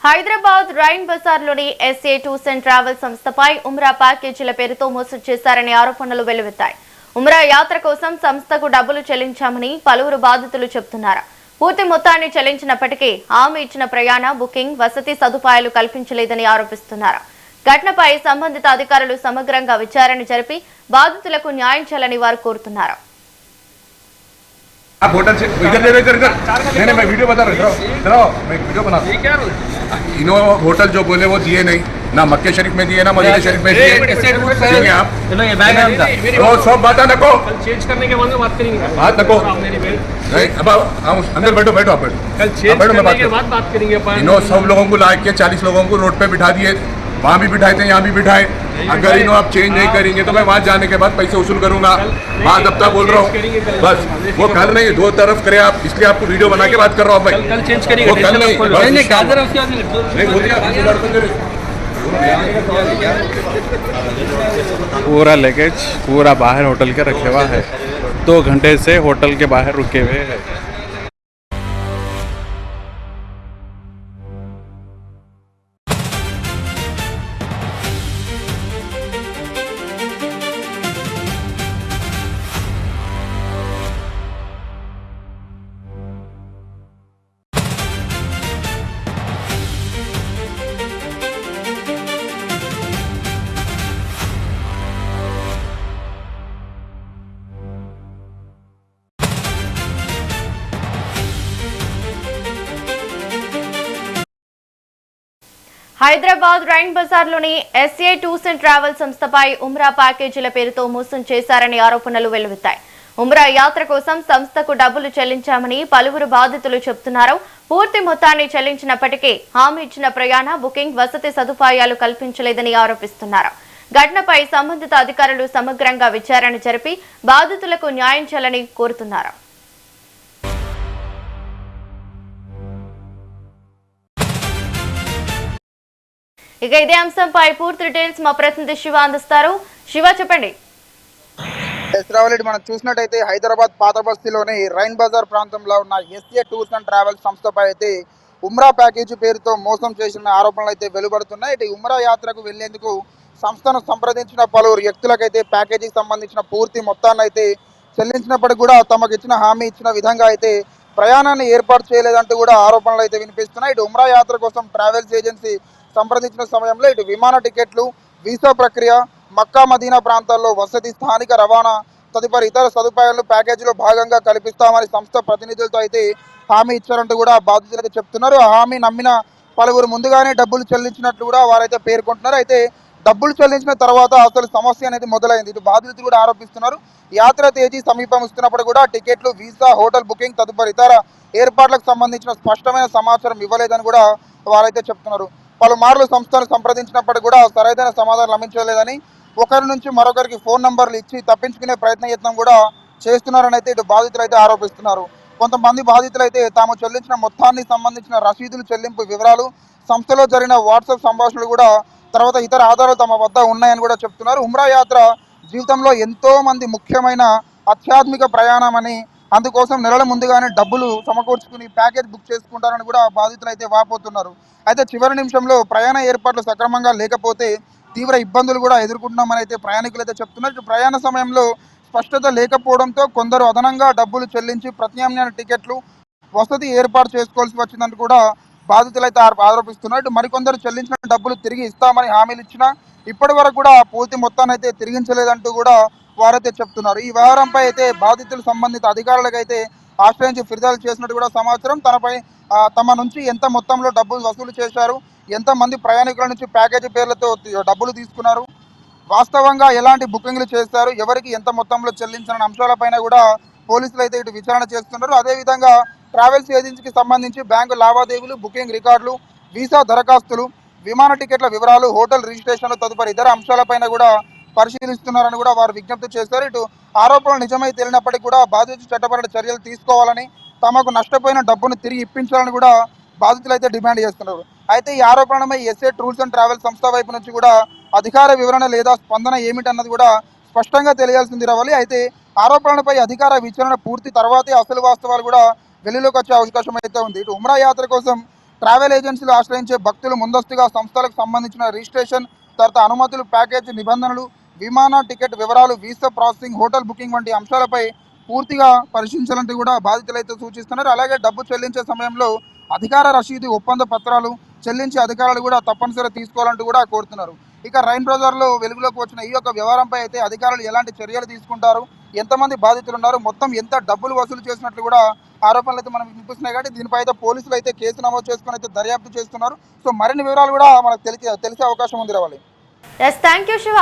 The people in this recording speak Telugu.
హైదరాబాద్ రైన్ బజార్లోని ఎస్ఏ టూర్స్ అండ్ ట్రావెల్ సంస్థపై ఉమ్రా ప్యాకేజీల పేరుతో మోసం చేశారనే ఆరోపణలు వెల్లువెత్తాయి. ఉమ్రా యాత్ర కోసం సంస్థకు డబ్బులు చెల్లించామని పలువురు బాధితులు చెబుతున్నారు. పూర్తి మొత్తాన్ని చెల్లించినప్పటికీ హామీ ఇచ్చిన ప్రయాణ, బుకింగ్, వసతి సదుపాయాలు కల్పించలేదని ఆరోపిస్తున్నారు. ఘటనపై సంబంధిత అధికారులు సమగ్రంగా విచారణ జరిపి బాధితులకు న్యాయం చేయాలని వారు కోరుతున్నారు. आप होटल से इधर नहीं मैं वीडियो बता रहा हूँ मैं वीडियो बना इन्होंने होटल जो बोले वो दिए नहीं ना मक्के शरीफ में दिए ना मदीना शरीफ में दिए आप सब बात नको चेंज करने के बाद बात करेंगे बात नको नहीं अब अंदर बैठो बैठो आप कल चेंज करने के बाद बात करेंगे। इन्होंने सब लोगों को ला के 40 लोगों को रोड पे बिठा दिए, वहाँ भी बिठाए थे यहाँ भी बिठाए। अगर इन्हों आप चेंज नहीं करेंगे तो मैं वहाँ जाने के बाद पैसे वसूल करूंगा। बात अब तक बोल रहा हूँ बस वो कल नहीं दो तरफ करे आप, इसलिए आपको वीडियो बना के बात कर रहा हूँ मैं। कल चेंज करेंगे वो कल पूरा लगेज पूरा बाहर होटल के रखे हुआ है। 2 घंटे से होटल के बाहर रुके हुए हैं। హైదరాబాద్ రైన్ బజార్లోని ఎస్ఏ టూర్స్ అండ్ ట్రావెల్ సంస్థపై ఉమ్రా ప్యాకేజీల పేరుతో మోసం చేశారనే ఆరోపణలు వెల్లువెత్తాయి. ఉమ్రా యాత్ర కోసం సంస్థకు డబ్బులు చెల్లించామని పలువురు బాధితులు చెబుతున్నారు. పూర్తి మొత్తాన్ని చెల్లించినప్పటికీ హామీ ఇచ్చిన ప్రయాణ, బుకింగ్, వసతి సదుపాయాలు కల్పించలేదని ఆరోపిస్తున్నారు. ఘటనపై సంబంధిత అధికారులు సమగ్రంగా విచారణ జరిపి బాధితులకు న్యాయం చేయాలని కోరుతున్నారు. ఇక ఇదే అంశంపై పూర్తి డీటెయిల్స్ మా ప్రతినిధి శివ అందిస్తారు. శివ, చెప్పండి. మనం చూసినట్టయితే హైదరాబాద్ పాత బస్తీలోని రైన్ బజార్ ప్రాంతంలో ఉన్న ఎస్ఏ టూర్స్ అండ్ ట్రావెల్స్ సంస్థపై అయితే ఉమ్రా ప్యాకేజీ పేరుతో మోసం చేసిన ఆరోపణలు అయితే వెలువడుతున్నాయి. ఇటు ఉమ్రా యాత్రకు వెళ్లేందుకు సంస్థను సంప్రదించిన పలువురు వ్యక్తులకైతే ప్యాకేజీకి సంబంధించిన పూర్తి మొత్తాన్ని అయితే చెల్లించినప్పటికీ కూడా తమకు ఇచ్చిన హామీ ఇచ్చిన విధంగా అయితే ప్రయాణాన్ని ఏర్పాటు చేయలేదంటూ కూడా ఆరోపణలు అయితే వినిపిస్తున్నాయి. ఇటు ఉమ్రా యాత్ర కోసం ట్రావెల్స్ ఏజెన్సీ సంప్రదించిన సమయంలో ఇటు విమాన టికెట్లు, వీసా ప్రక్రియ, మక్కా మదీనా ప్రాంతాల్లో వసతి, స్థానిక రవాణా తదుపరి ఇతర సదుపాయాలను ప్యాకేజీలో భాగంగా కల్పిస్తామని సంస్థ ప్రతినిధులతో అయితే హామీ ఇచ్చారంటూ కూడా బాధితులు అయితే చెప్తున్నారు. ఆ హామీ నమ్మిన పలువురు ముందుగానే డబ్బులు చెల్లించినట్లు కూడా వారైతే పేర్కొంటున్నారు. అయితే డబ్బులు చెల్లించిన తర్వాత అసలు సమస్య అనేది మొదలైంది. ఇటు బాధితులు కూడా ఆరోపిస్తున్నారు. యాత్ర తేదీ సమీపం ఇస్తున్నప్పుడు కూడా టికెట్లు, వీసా, హోటల్ బుకింగ్ తదుపరి ఇతర ఏర్పాట్లకు సంబంధించిన స్పష్టమైన సమాచారం ఇవ్వలేదని కూడా వారైతే చెప్తున్నారు. పలుమార్లు సంస్థను సంప్రదించినప్పటికీ కూడా సరైన సమాధానం లభించలేదని, ఒకరి నుంచి మరొకరికి ఫోన్ నంబర్లు ఇచ్చి తప్పించుకునే యత్నం కూడా చేస్తున్నారని అయితే ఇటు బాధితులు అయితే ఆరోపిస్తున్నారు. కొంతమంది బాధితులు అయితే తాము చెల్లించిన మొత్తాన్ని సంబంధించిన రసీదులు, చెల్లింపు వివరాలు, సంస్థలో జరిగిన వాట్సాప్ సంభాషణలు కూడా తర్వాత ఇతర ఆధారాలు తమ వద్ద ఉన్నాయని కూడా చెప్తున్నారు. ఉమ్రా యాత్ర జీవితంలో ఎంతో మంది ముఖ్యమైన ఆధ్యాత్మిక ప్రయాణం అని, అందుకోసం నెలల ముందుగానే డబ్బులు సమకూర్చుకుని ప్యాకేజ్ బుక్ చేసుకుంటారని కూడా బాధితులు అయితే వాపోతున్నారు. అయితే చివరి నిమిషంలో ప్రయాణ ఏర్పాట్లు సక్రమంగా లేకపోతే తీవ్ర ఇబ్బందులు కూడా ఎదుర్కొంటున్నామని అయితే ప్రయాణికులు అయితే చెప్తున్నారు. ప్రయాణ సమయంలో స్పష్టత లేకపోవడంతో కొందరు అదనంగా డబ్బులు చెల్లించి ప్రత్యామ్నాయ టికెట్లు, వసతి ఏర్పాటు చేసుకోవాల్సి వచ్చిందని కూడా బాధితులు అయితే ఆరోపిస్తున్నారు. మరికొందరు చెల్లించిన డబ్బులు తిరిగి ఇస్తామని హామీలు ఇచ్చినా ఇప్పటి వరకు కూడా పూర్తి మొత్తాన్ని అయితే తిరిగించలేదంటూ కూడా వారైతే చెప్తున్నారు. ఈ వ్యవహారంపై అయితే బాధితులు సంబంధిత అధికారులకు అయితే ఆశ్రయించి ఫిర్యాదు చేసినట్టు కూడా సమాచారం. తమ నుంచి ఎంత మొత్తంలో డబ్బులు వసూలు చేశారు, ఎంతమంది ప్రయాణికుల నుంచి ప్యాకేజీ పేర్లతో డబ్బులు తీసుకున్నారు, వాస్తవంగా ఎలాంటి బుకింగ్లు చేశారు, ఎవరికి ఎంత మొత్తంలో చెల్లించిన అంశాలపైన కూడా పోలీసులు అయితే ఇటు విచారణ చేస్తున్నారు. అదేవిధంగా ట్రావెల్స్ ఏజెన్సీకి సంబంధించి బ్యాంకు లావాదేవీలు, బుకింగ్ రికార్డులు, వీసా దరఖాస్తులు, విమాన టికెట్ల వివరాలు, హోటల్ రిజిస్ట్రేషన్లు తదుపరి ఇతర అంశాలపైన కూడా పరిశీలిస్తున్నారని కూడా వారు విజ్ఞప్తి చేశారు. ఇటు ఆరోపణలు నిజమై తేలినప్పటికీ కూడా బాధితులు చట్టపరమైన చర్యలు తీసుకోవాలని, తమకు నష్టపోయిన డబ్బును తిరిగి ఇప్పించాలని కూడా బాధితులు అయితే డిమాండ్ చేస్తున్నారు. అయితే ఈ ఆరోపణలపై ఎస్ఏ టూర్స్ అండ్ ట్రావెల్ సంస్థ వైపు నుంచి కూడా అధికార వివరణ లేదా స్పందన ఏమిటన్నది కూడా స్పష్టంగా తెలియాల్సింది రావాలి. అయితే ఆరోపణలపై అధికార విచారణ పూర్తి తర్వాతే అసలు వాస్తవాలు కూడా వెలుగులోకి వచ్చే అవకాశం అయితే ఉంది. ఇటు ఉమ్రా యాత్ర కోసం ట్రావెల్ ఏజెన్సీలు ఆశ్రయించే భక్తులు ముందస్తుగా సంస్థలకు సంబంధించిన రిజిస్ట్రేషన్, తర్వాత అనుమతులు, ప్యాకేజీ నిబంధనలు, విమాన టికెట్ వివరాలు, వీసా ప్రాసెసింగ్, హోటల్ బుకింగ్ వంటి అంశాలపై పూర్తిగా పరిశీలించాలంటూ కూడా బాధితులు అయితే సూచిస్తున్నారు. అలాగే డబ్బు చెల్లించే సమయంలో అధికార రసీదు, ఒప్పంద పత్రాలు చెల్లించే అధికారులు కూడా తప్పనిసరిగా తీసుకోవాలంటూ కూడా కోరుతున్నారు. ఇక రైన్ బజార్లో వెలుగులోకి వచ్చిన ఈ యొక్క వ్యవహారంపై అయితే అధికారులు ఎలాంటి చర్యలు తీసుకుంటారు, ఎంతమంది బాధితులు ఉన్నారు, మొత్తం ఎంత డబ్బులు వసూలు చేసినట్లు కూడా ఆరోపణలు అయితే మనకు వినిపిస్తున్నాయి. కాబట్టి దీనిపై అయితే పోలీసులు అయితే కేసు నమోదు చేసుకుని అయితే దర్యాప్తు చేస్తున్నారు. సో మరిన్ని వివరాలు కూడా మనకు తెలిసే అవకాశం ఉంది. రావాలి. Thank you Shiva.